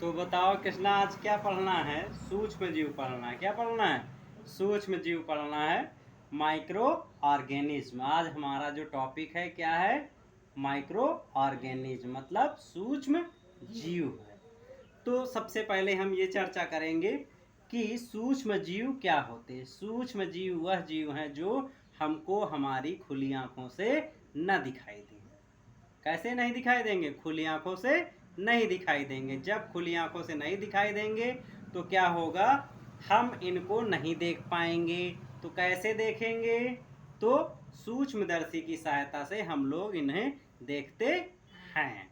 तो बताओ कृष्णा, आज क्या पढ़ना है? सूक्ष्म जीव पढ़ना है। क्या पढ़ना है? सूक्ष्म जीव पढ़ना है, माइक्रो ऑर्गेनिज्म। आज हमारा जो टॉपिक है क्या है? माइक्रो ऑर्गेनिज्म मतलब सूक्ष्म जीव है। तो सबसे पहले हम ये चर्चा करेंगे कि सूक्ष्म जीव क्या होते हैं। सूक्ष्म जीव वह जीव हैं जो हमको हमारी खुली आंखों से न दिखाई दें। कैसे नहीं दिखाई देंगे? खुली आंखों से नहीं दिखाई देंगे। जब खुली आंखों से नहीं दिखाई देंगे तो क्या होगा? हम इनको नहीं देख पाएंगे। तो कैसे देखेंगे? तो सूक्ष्मदर्शी की सहायता से हम लोग इन्हें देखते हैं।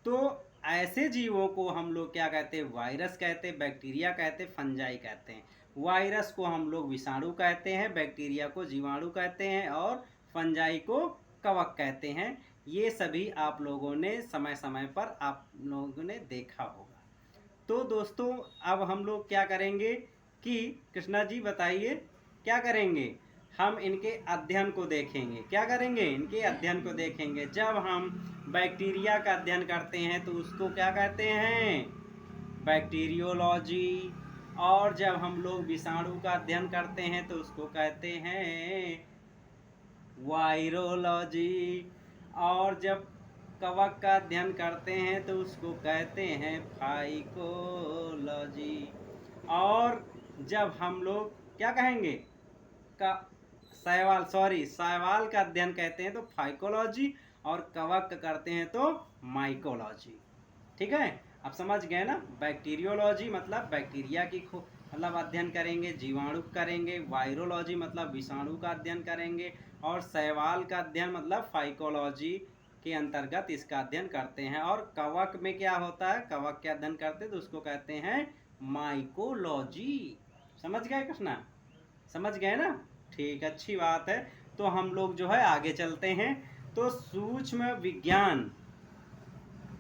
तो ऐसे जीवों को हम लोग क्या कहते हैं? वायरस कहते हैं, बैक्टीरिया कहते हैं, फंजाई कहते हैं। वायरस को हम लोग विषाणु कहते हैं, बैक्टीरिया को जीवाणु कहते हैं और फंजाई को कवक कहते हैं। ये सभी आप लोगों ने समय समय पर आप लोगों ने देखा होगा। तो दोस्तों, अब हम लोग क्या करेंगे कि कृष्णा जी बताइए क्या करेंगे? हम इनके अध्ययन को देखेंगे। क्या करेंगे? इनके अध्ययन को देखेंगे। जब हम बैक्टीरिया का अध्ययन करते हैं तो उसको क्या कहते हैं? बैक्टीरियोलॉजी। और जब हम लोग विषाणु का अध्ययन करते हैं तो उसको कहते हैं वायरोलॉजी। और जब कवक का अध्ययन करते हैं तो उसको कहते हैं फाइकोलॉजी। और जब हम लोग क्या कहेंगे? का शैवाल का अध्ययन कहते हैं तो फाइकोलॉजी, और कवक का करते हैं तो माइकोलॉजी। ठीक है, आप समझ गए ना? बैक्टीरियोलॉजी मतलब बैक्टीरिया की मतलब अध्ययन करेंगे, जीवाणु करेंगे, वायरोलॉजी मतलब विषाणु का अध्ययन करेंगे, और शैवाल का अध्ययन मतलब फाइकोलॉजी के अंतर्गत इसका अध्ययन करते हैं। और कवक में क्या होता है? कवक के अध्ययन करते हैं तो उसको कहते हैं माइकोलॉजी। समझ गए कृष्णा? समझ गए ना? ठीक, अच्छी बात है। तो हम लोग जो है आगे चलते हैं। तो सूक्ष्म विज्ञान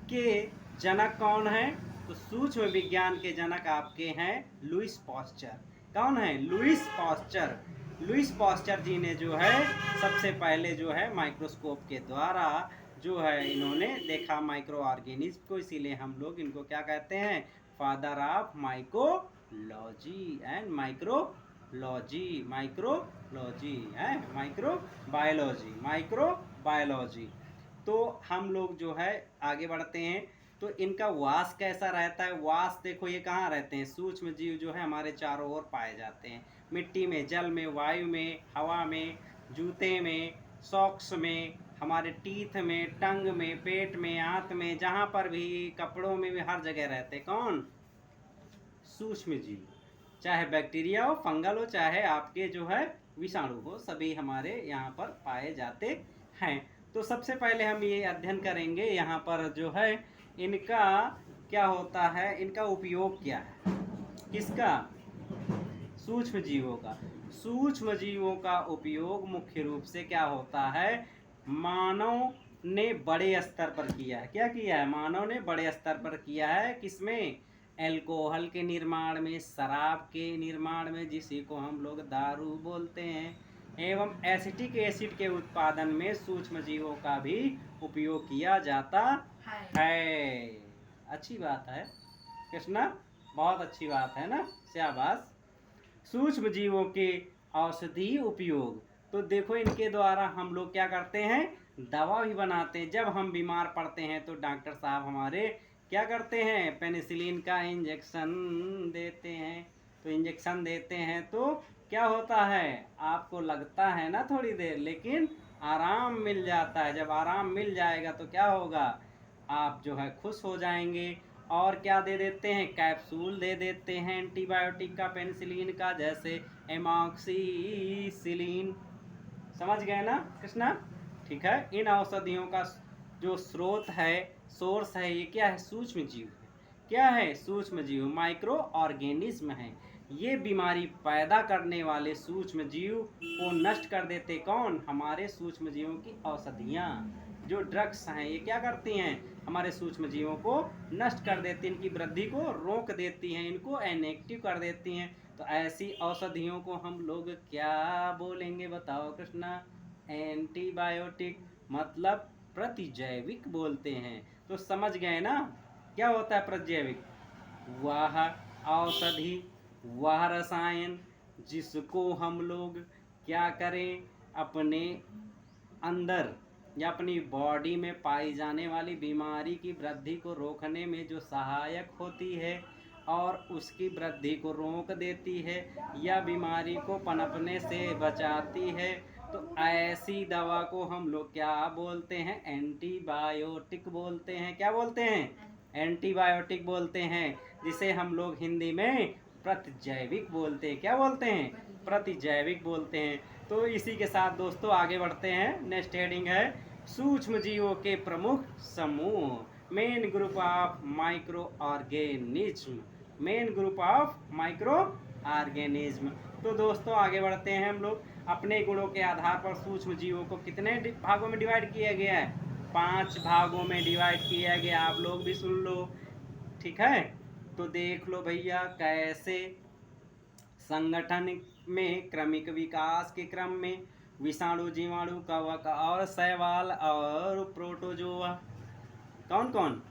के जनक कौन है? तो सूक्ष्म विज्ञान के जनक आपके हैं लुईस पास्चर। कौन है? Lewis pasture. लुईस पास्चर जी ने जो है सबसे पहले जो है माइक्रोस्कोप के द्वारा जो है इन्होंने देखा माइक्रो ऑर्गेनिज्म को। इसीलिए हम लोग इनको क्या कहते हैं? Father of mycology and micrology. Micrology है माइक्रोबायोलॉजी। तो हम लोग जो है आगे बढ़ते हैं। तो इनका वास कैसा रहता है? वास देखो, ये कहाँ रहते हैं? सूक्ष्म जीव जो है हमारे चारों ओर पाए जाते हैं। मिट्टी में, जल में, वायु में, हवा में, जूते में, सॉक्स में, हमारे टीथ में, टंग में, पेट में, आंत में, जहाँ पर भी, कपड़ों में भी, हर जगह रहते। कौन? सूक्ष्म जीव। चाहे बैक्टीरिया हो, फंगल हो, चाहे आपके जो है विषाणु हो, सभी हमारे यहाँ पर पाए जाते हैं। तो सबसे पहले हम ये अध्ययन करेंगे यहाँ पर जो है इनका क्या होता है, इनका उपयोग क्या है। किसका? सूक्ष्म जीवों का। सूक्ष्म जीवों का उपयोग मुख्य रूप से क्या होता है? मानव ने बड़े स्तर पर किया है। क्या किया है? मानव ने बड़े स्तर पर किया है। किसमें? एल्कोहल के निर्माण में, शराब के निर्माण में, जिसी को हम लोग दारू बोलते हैं, एवं एसिटिक एसिड के उत्पादन में सूक्ष्म जीवों का भी उपयोग किया जाता है। अच्छी बात है कृष्णा, बहुत अच्छी बात है ना, शाबाश। सूक्ष्म जीवों के औषधीय उपयोग। तो देखो, इनके द्वारा हम लोग क्या करते हैं? दवा भी बनाते हैं। जब हम बीमार पड़ते हैं तो डॉक्टर साहब हमारे क्या करते हैं? पेनिसिलिन का इंजेक्शन देते हैं। तो इंजेक्शन देते हैं तो क्या होता है? आपको लगता है ना थोड़ी देर, लेकिन आराम मिल जाता है। जब आराम मिल जाएगा तो क्या होगा? आप जो है खुश हो जाएंगे। और क्या दे देते हैं? कैप्सूल दे देते हैं एंटीबायोटिक का, पेनिसिलिन का, जैसे एमॉक्सिसिलिन। समझ गए ना कृष्णा? ठीक है। इन औषधियों का जो स्रोत है, सोर्स है, ये क्या है? सूक्ष्म जीव है। क्या है? सूक्ष्म जीव, माइक्रो ऑर्गेनिज्म है। ये बीमारी पैदा करने वाले सूक्ष्म जीव को नष्ट कर देते। कौन? हमारे सूक्ष्म जीवों की औषधियाँ, जो ड्रग्स हैं, ये क्या करती हैं? हमारे सूक्ष्म जीवों को नष्ट कर देती हैं, इनकी वृद्धि को रोक देती हैं, इनको इनएक्टिव कर देती हैं। तो ऐसी औषधियों को हम लोग क्या बोलेंगे? बताओ कृष्णा? एंटीबायोटिक मतलब प्रतिजैविक बोलते हैं। तो समझ गए ना क्या होता है प्रतिजैविक? वह औषधि, वह रसायन जिसको हम लोग क्या करें, अपने अंदर या अपनी बॉडी में पाई जाने वाली बीमारी की वृद्धि को रोकने में जो सहायक होती है और उसकी वृद्धि को रोक देती है या बीमारी को पनपने से बचाती है, तो ऐसी दवा को हम लोग क्या बोलते हैं, एंटीबायोटिक बोलते हैं। क्या बोलते हैं, एंटीबायोटिक बोलते हैं, जिसे हम लोग हिंदी में प्रतिजैविक बोलते हैं। क्या बोलते हैं, प्रतिजैविक बोलते हैं। तो इसी के साथ दोस्तों आगे बढ़ते हैं। नेक्स्ट हेडिंग है सूक्ष्म जीवों के प्रमुख समूह, main group of micro organism, main group of micro organism. तो दोस्तों आगे बढ़ते हैं। हम लोग अपने गुणों के आधार पर सूक्ष्म जीवों को कितने भागों में डिवाइड किया गया है, 5 भागों में डिवाइड किया गया। आप लोग भी सुन लो, ठीक है। तो देख लो भैया कैसे संगठन में क्रमिक विकास के क्रम में विषाणु, जीवाणु, कवक और शैवाल और प्रोटोजोआ। कौन कौन,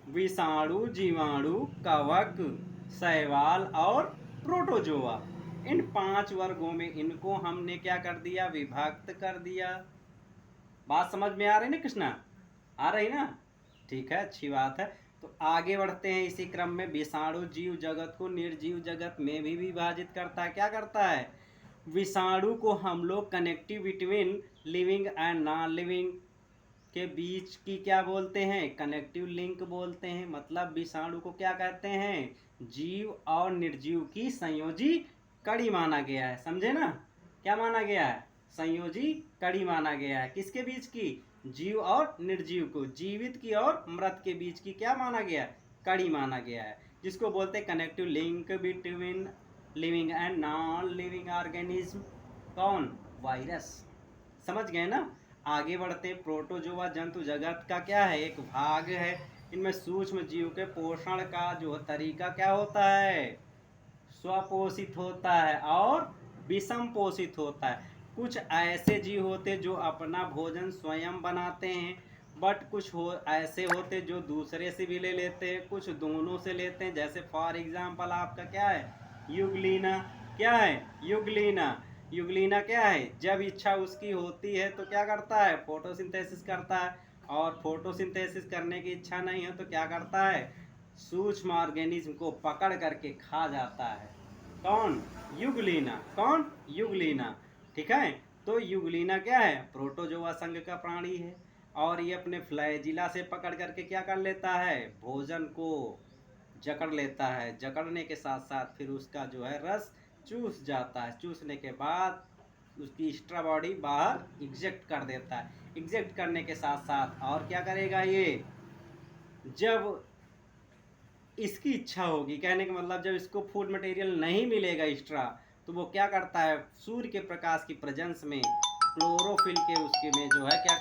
विषाणु, जीवाणु, कवक, शैवाल और प्रोटोजोआ। इन 5 वर्गों में इनको हमने क्या कर दिया, विभक्त कर दिया। बात समझ में आ रही ना कृष्णा, आ रही ना, ठीक है, अच्छी बात है। तो आगे बढ़ते हैं। इसी क्रम में विषाणु जीव जगत को निर्जीव जगत में भी विभाजित करता है। क्या करता है, विषाणु को हम लोग connective between living and non living के बीच की क्या बोलते हैं, कनेक्टिव लिंक बोलते हैं। मतलब विषाणु को क्या कहते हैं, जीव और निर्जीव की संयोजी कड़ी माना गया है। समझे ना, क्या माना गया है, संयोजी कड़ी माना गया है। किसके बीच की, जीव और निर्जीव को, जीवित की और मृत के बीच की क्या माना गया है, कड़ी माना गया है, जिसको बोलते हैं connective link between living and non living organism. कौन, वायरस। समझ गए ना। आगे बढ़ते। प्रोटोजोआ जंतु जगत का क्या है, एक भाग है। इनमें सूक्ष्म जीव के पोषण का जो तरीका क्या होता है, स्वपोषित होता है और विषम पोषित होता है। कुछ ऐसे जीव होते जो अपना भोजन स्वयं बनाते हैं, बट कुछ ऐसे होते जो दूसरे से भी ले लेते हैं, कुछ दोनों से लेते हैं। जैसे फॉर एग्जाम्पल आपका क्या है, युगलीना। क्या है, युगलीना। युगलीना क्या है, जब इच्छा उसकी होती है तो क्या करता है, फोटोसिंथेसिस करता है, और फोटोसिंथेसिस करने की इच्छा नहीं है तो क्या करता है, सूक्ष्म ऑर्गेनिज्म को पकड़ करके खा जाता है। कौन, युगलीना। कौन, युगलीना, ठीक है। तो युगलीना क्या है, प्रोटोजोआ संघ का प्राणी है, और ये अपने फ्लैजिला से पकड़ करके क्या कर लेता है, भोजन को जकड़ लेता है। जकड़ने के साथ साथ फिर उसका जो है रस चूस जाता है। चूसने के बाद उसकी एक्स्ट्रा बॉडी बाहर इजेक्ट कर देता है। इजेक्ट करने के साथ साथ और क्या करेगा ये, जब इसकी इच्छा होगी, कहने का मतलब जब इसको फूड मटेरियल नहीं मिलेगा एक्स्ट्रा, तो वो क्या करता है, सूर्य के प्रकाश की प्रेजेंस में क्लोरोफिल के उसके में जो है क्या